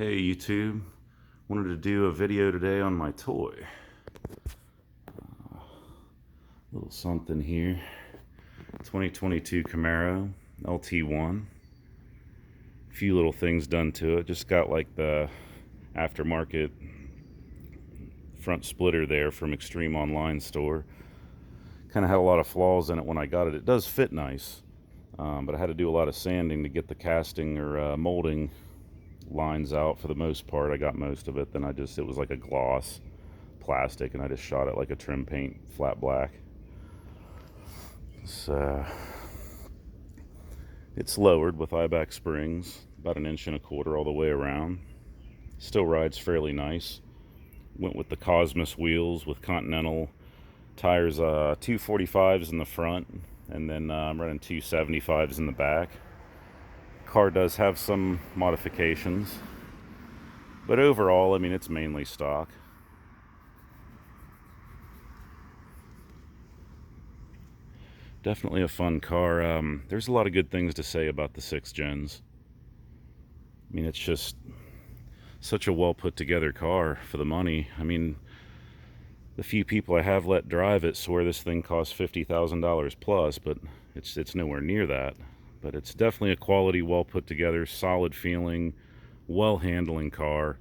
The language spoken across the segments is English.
Hey YouTube, wanted to do a video today on my toy. Little something here. 2022 Camaro LT1. A few little things done to it. Just got like the aftermarket front splitter there from Extreme Online Store. Kind of had a lot of flaws in it when I got it. It does fit nice, but I had to do a lot of sanding to get the casting or molding lines out for the most part. I got most of it. Then it was like a gloss plastic, and I just shot it like a trim paint, flat black. It's lowered with IBAC springs, about 1.25 inches all the way around. Still rides fairly nice. Went with the Cosmos wheels with Continental tires, 245s in the front, and then I'm running 275s in the back. Car does have some modifications, but overall, I mean, it's mainly stock. Definitely a fun car. There's a lot of good things to say about the 6th gens. I mean, it's just such a well put together car for the money. I mean, the few people I have let drive it swear this thing costs $50,000 plus, but it's nowhere near that. But it's definitely a quality, well put together, solid feeling, well handling car.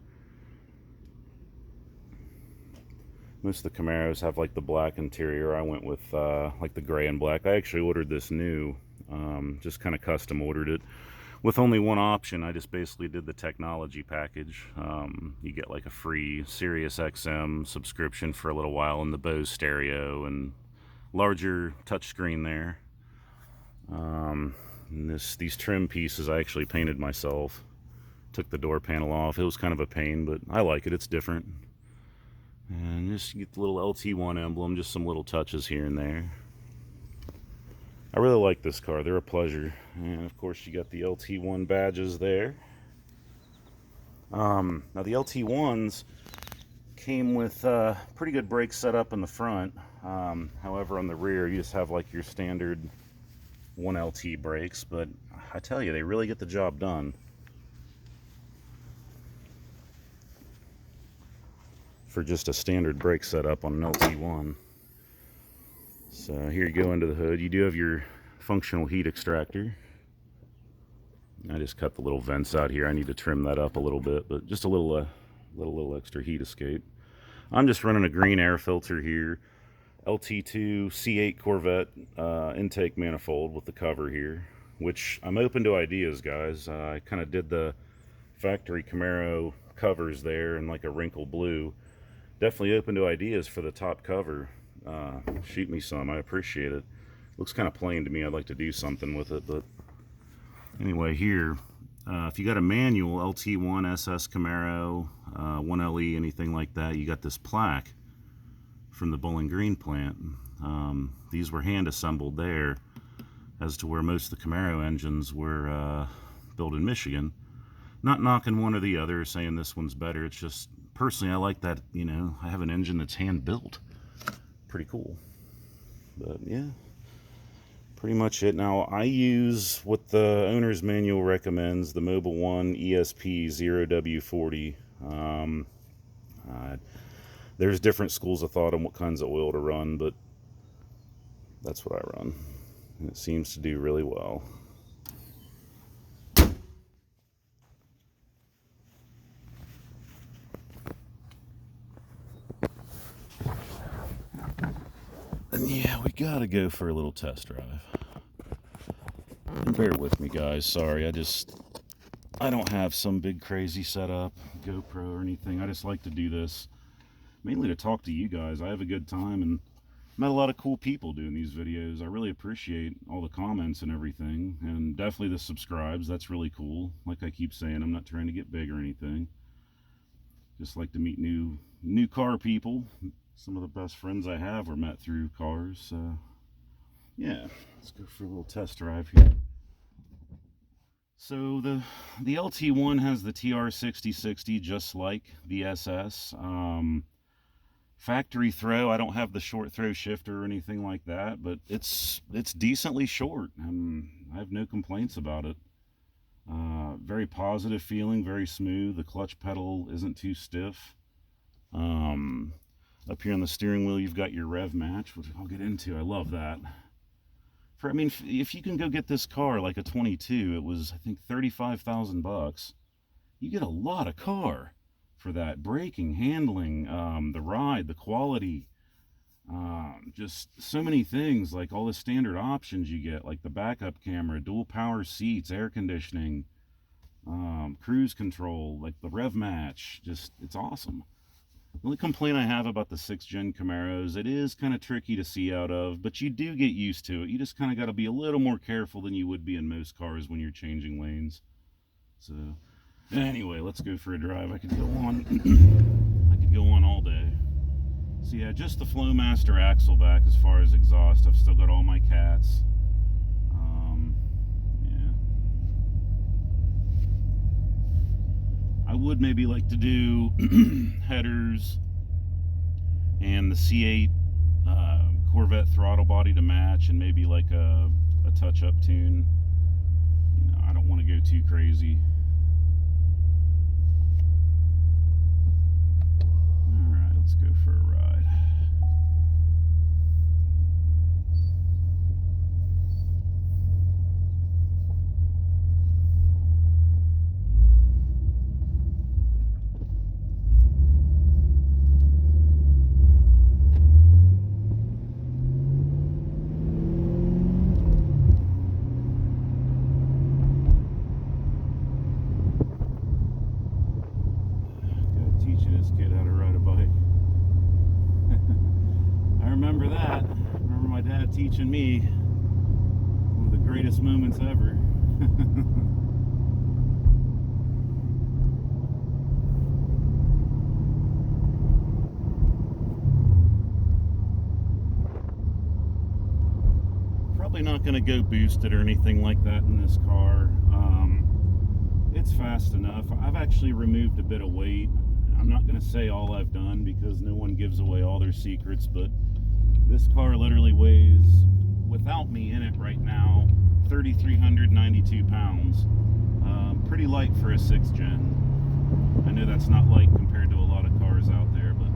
Most of the Camaros have like the black interior. I went with like the gray and black. I actually ordered this new, just kind of custom ordered it with only one option. I just basically did the technology package. You get like a free Sirius XM subscription for a little while, and the Bose stereo and larger touchscreen there. And these trim pieces I actually painted myself. Took the door panel off. It was kind of a pain, but I like it. It's different. And just get the little LT1 emblem, just some little touches here and there. I really like this car. They're a pleasure. And of course you got the LT1 badges there. Now the LT1s came with pretty good brake setup in the front. However, on the rear you just have like your standard 1LT brakes, but I tell you, they really get the job done. For just a standard brake setup on an LT1. So here you go into the hood. You do have your functional heat extractor. I just cut the little vents out here. I need to trim that up a little bit, but just a little extra heat escape. I'm just running a green air filter here. LT2 C8 Corvette intake manifold with the cover here, which I'm open to ideas, guys. I kind of did the factory Camaro covers there in like a wrinkle blue. Definitely open to ideas for the top cover. Shoot me some. I appreciate it. Looks kind of plain to me. I'd like to do something with it, but anyway, here, if you got a manual LT1 SS Camaro, 1LE, anything like that, you got this plaque from the Bowling Green plant. These were hand assembled there, as to where most of the Camaro engines were built in Michigan. Not knocking one or the other, saying this one's better. It's just, personally, I like that, you know, I have an engine that's hand built. Pretty cool. But yeah, pretty much it. Now, I use what the owner's manual recommends, the Mobil 1 ESP 0W40. There's different schools of thought on what kinds of oil to run, but that's what I run. And it seems to do really well. And yeah, we gotta go for a little test drive. And bear with me, guys. Sorry, I don't have some big crazy setup, GoPro or anything. I just like to do this mainly to talk to you guys. I have a good time and met a lot of cool people doing these videos. I really appreciate all the comments and everything, and definitely the subscribes. That's really cool. Like I keep saying, I'm not trying to get big or anything. Just like to meet new car people. Some of the best friends I have were met through cars. Yeah, let's go for a little test drive here. So the LT1 has the TR6060, just like the SS. Factory throw, I don't have the short throw shifter or anything like that, but it's decently short. I have no complaints about it. Very positive feeling, very smooth. The clutch pedal isn't too stiff. Up here on the steering wheel, you've got your rev match, which I'll get into. I love that. I mean, if you can go get this car like a 22, it was, I think, 35,000 bucks. You get a lot of car for that. Braking, handling, the ride, the quality, just so many things, like all the standard options you get, like the backup camera, dual power seats, air conditioning, cruise control, like the rev match. Just, it's awesome. The only complaint I have about the 6th gen Camaros, it is kind of tricky to see out of, but you do get used to it. You just kind of got to be a little more careful than you would be in most cars when you're changing lanes. So anyway, let's go for a drive. I could go on I could go on all day. So yeah, just the Flowmaster axle back as far as exhaust. I've still got all my cats. Yeah. I would maybe like to do headers and the C8 Corvette throttle body to match, and maybe like a touch-up tune. You know, I don't want to go too crazy. All right, let's go for a ride. Teaching this kid how to ride a bike. I remember that. I remember my dad teaching me. One of the greatest moments ever. Probably not going to go boosted or anything like that in this car. It's fast enough. I've actually removed a bit of weight. I'm not going to say all I've done because no one gives away all their secrets, but this car literally weighs, without me in it right now, 3,392 pounds. Pretty light for a 6th gen. I know that's not light compared to a lot of cars out there, but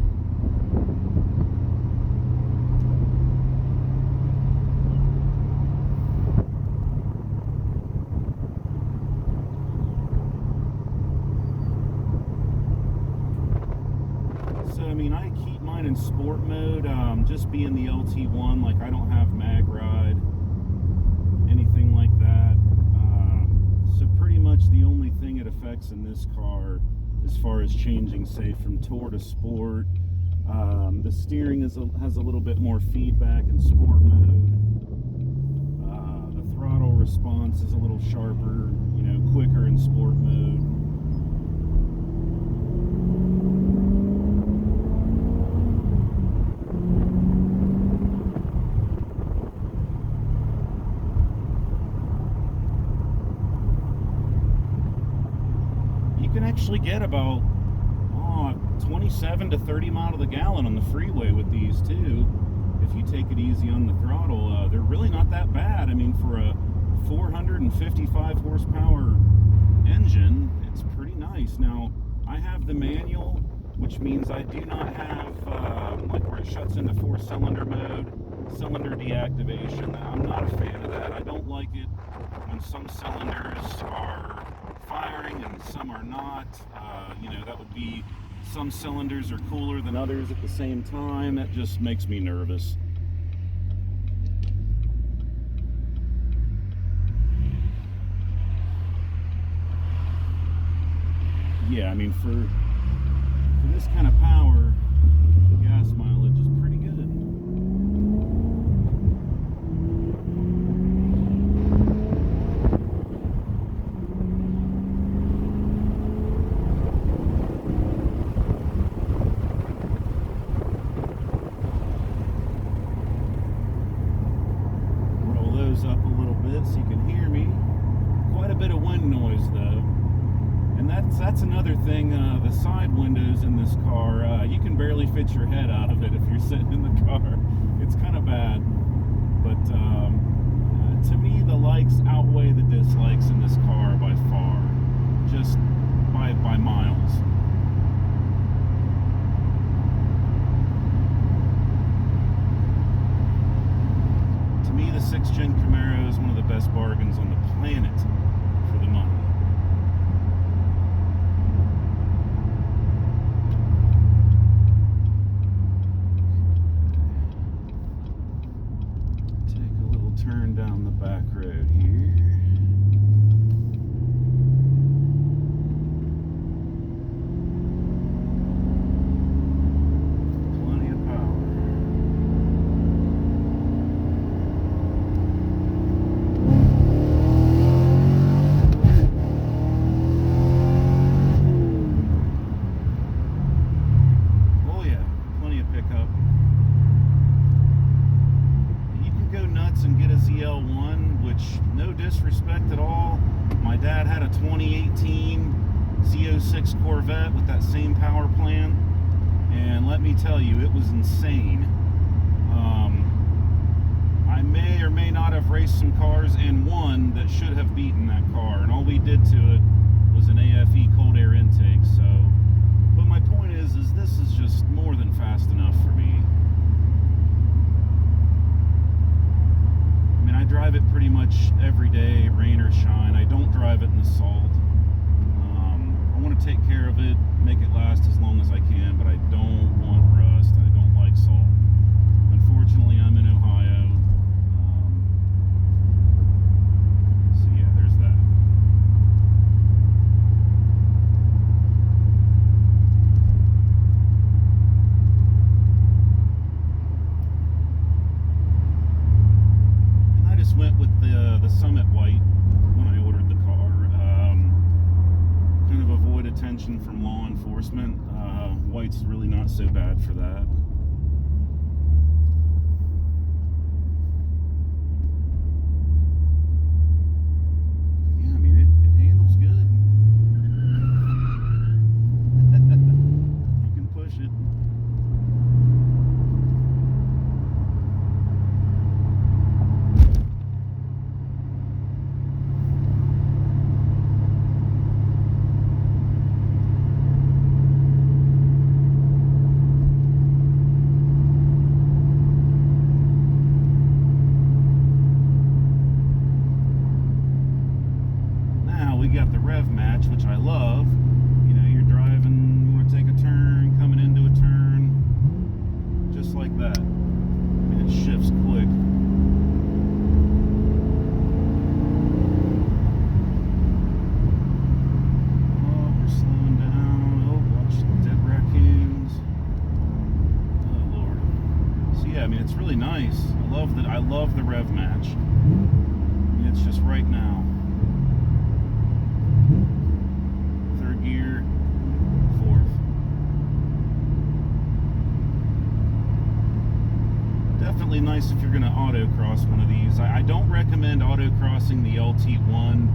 I mean, I keep mine in sport mode, just being the LT1, like I don't have mag ride, anything like that. So pretty much the only thing it affects in this car, as far as changing, say, from tour to sport, the steering has a little bit more feedback in sport mode. The throttle response is a little sharper, you know, quicker in sport mode. Actually get about 27 to 30 miles to the gallon on the freeway with these too, if you take it easy on the throttle. They're really not that bad. I mean, for a 455 horsepower engine, it's pretty nice. Now, I have the manual, which means I do not have like where it shuts into 4-cylinder mode, cylinder deactivation. I'm not a fan of that. I don't like it when some cylinders are firing and some are not. You know, that would be, some cylinders are cooler than others at the same time. That just makes me nervous. Yeah, I mean, for this kind of power, the gas mileage is pretty good. Up a little bit so you can hear me. Quite a bit of wind noise though, and that's another thing. The side windows in this car, you can barely fit your head out of it if you're sitting in the car. It's kind of bad, but to me, the likes outweigh the dislikes in this car by far, just by miles. To me, the 6th gen Camaro is one of the best bargains on the planet for the money. Turn down the back road here. Plenty of power. Oh yeah, plenty of pickup. And get a ZL1, which, no disrespect at all, my dad had a 2018 Z06 Corvette with that same power plant, and let me tell you, it was insane. I may or may not have raced some cars and one that should have beaten that car, and all we did to it was an AFE cold air intake. So, but my point is this is just more than fast enough for me. I drive it pretty much every day, rain or shine. I don't drive it in the salt. I want to take care of it, make it last as long as I can, but I don't want rust. I don't like salt. Unfortunately, I'm in Ohio. So yeah, there's that. Went with the Summit White when I ordered the car. Kind of avoid attention from law enforcement. White's really not so bad for that. Yeah, I mean, it handles good. You can push it. Got the rev match, which I love. You know, you're driving, you want to take a turn, coming into a turn, just like that. I mean, it shifts quick. Oh, we're slowing down. Oh, watch the dead raccoons. Oh Lord. So yeah, I mean, it's really nice. I love the rev match. I mean, it's just right now. Gear, 4th. Definitely nice if you're going to autocross one of these. I don't recommend autocrossing the LT1.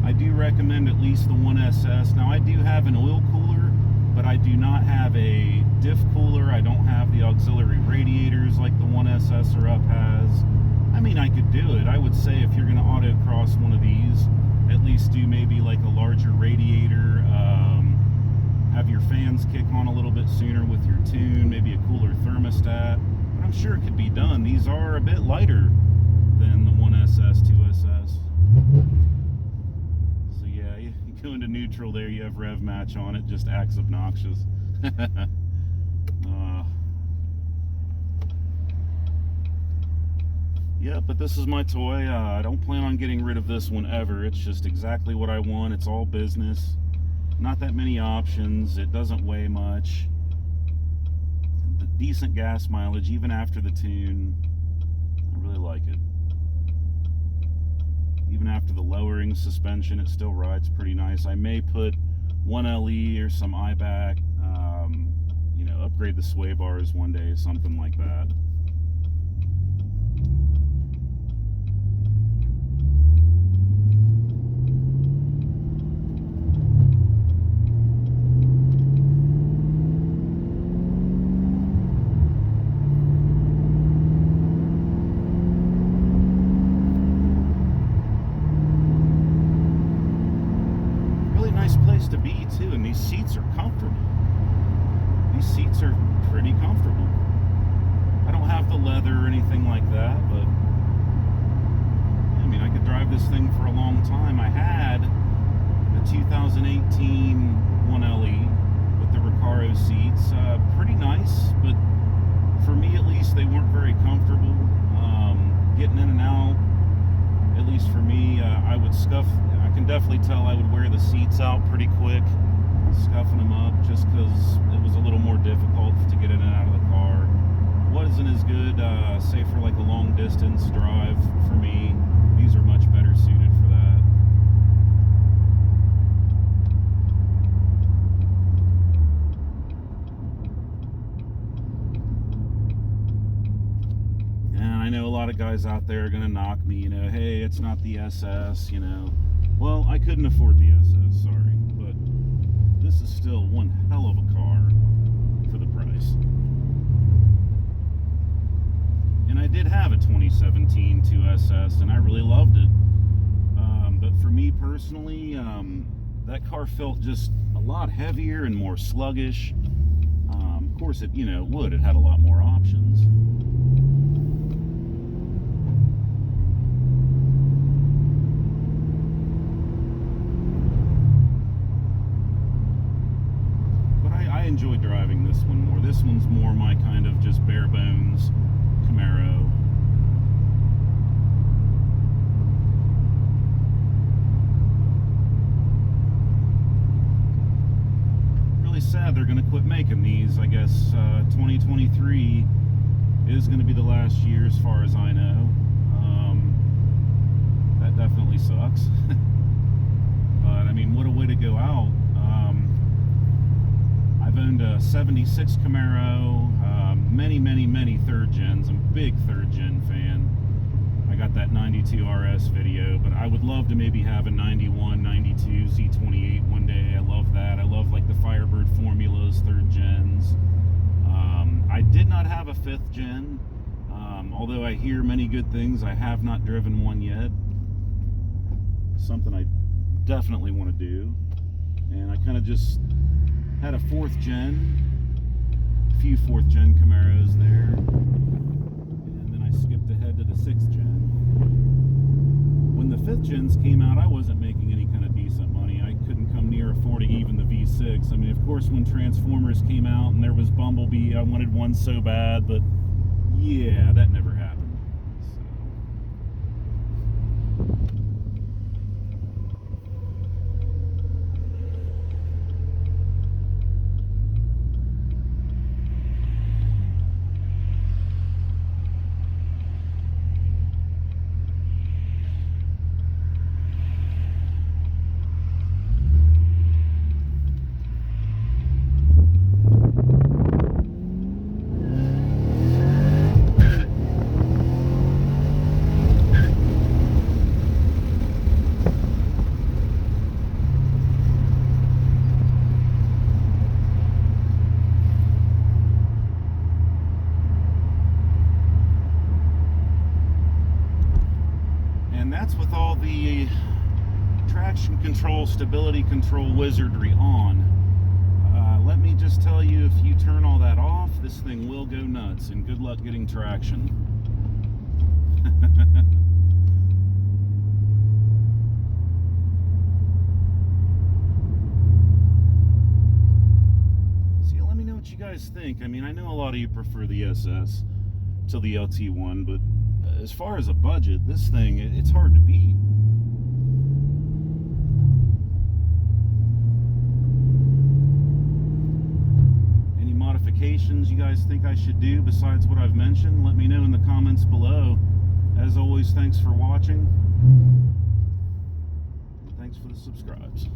I do recommend at least the 1SS. Now, I do have an oil cooler, but I do not have a diff cooler. I don't have the auxiliary radiators like the 1SS or Up has. I mean, I could do it. I would say if you're going to autocross one of these, at least do maybe like a larger radiator, have your fans kick on a little bit sooner with your tune, maybe a cooler thermostat, but I'm sure it could be done. These are a bit lighter than the 1SS, 2SS. So yeah, you go into neutral there, you have rev match on it, just acts obnoxious. Yeah, but this is my toy. I don't plan on getting rid of this one ever. It's just exactly what I want. It's all business. Not that many options. It doesn't weigh much. The decent gas mileage, even after the tune. I really like it. Even after the lowering suspension, it still rides pretty nice. I may put one LE or some IBAC, you know, upgrade the sway bars one day, something like that. seats are comfortable. These seats are pretty comfortable. I don't have the leather or anything like that, but I mean, I could drive this thing for a long time. I had a 2018 1LE with the Recaro seats. Pretty nice, but for me at least, they weren't very comfortable. Getting in and out, at least for me, I would scuff. I can definitely tell I would wear the seats out pretty quick, scuffing them up, just because it was a little more difficult to get in and out of the car. Wasn't as good, say for like a long distance drive for me. These are much better suited for that. And I know a lot of guys out there are going to knock me, you know, hey, it's not the SS, you know. Well, I couldn't afford the SS, sorry. But this is still one hell of a car for the price. And I did have a 2017 2SS, and I really loved it. But for me personally, that car felt just a lot heavier and more sluggish. Of course, it, you know, would. It had a lot more options. I enjoy driving this one more. This one's more my kind of just bare bones Camaro. Really sad they're going to quit making these. I guess 2023 is going to be the last year as far as I know. That definitely sucks. But I mean, what a way to go out. I've owned a 76 Camaro, many third gens. I'm a big third gen fan. I got that 92 RS video, but I would love to maybe have a 91, 92 Z28 one day. I love that. I love like the Firebird formulas, third gens. I did not have a fifth gen, although I hear many good things. I have not driven one yet. Something I definitely want to do. And I kind of just had a fourth gen, a few fourth gen Camaros there, and then I skipped ahead to the sixth gen. When the fifth gens came out, I wasn't making any kind of decent money. I couldn't come near affording even the V6. I mean, of course, when Transformers came out and there was Bumblebee, I wanted one so bad, but yeah, that never happened. That's with all the traction control, stability control wizardry on. Let me just tell you, if you turn all that off, this thing will go nuts, and good luck getting traction. See, let me know what you guys think. I mean, I know a lot of you prefer the SS to the LT1, but as far as a budget, this thing, it's hard to beat. Any modifications you guys think I should do besides what I've mentioned? Let me know in the comments below. As always, thanks for watching. And thanks for the subscribes.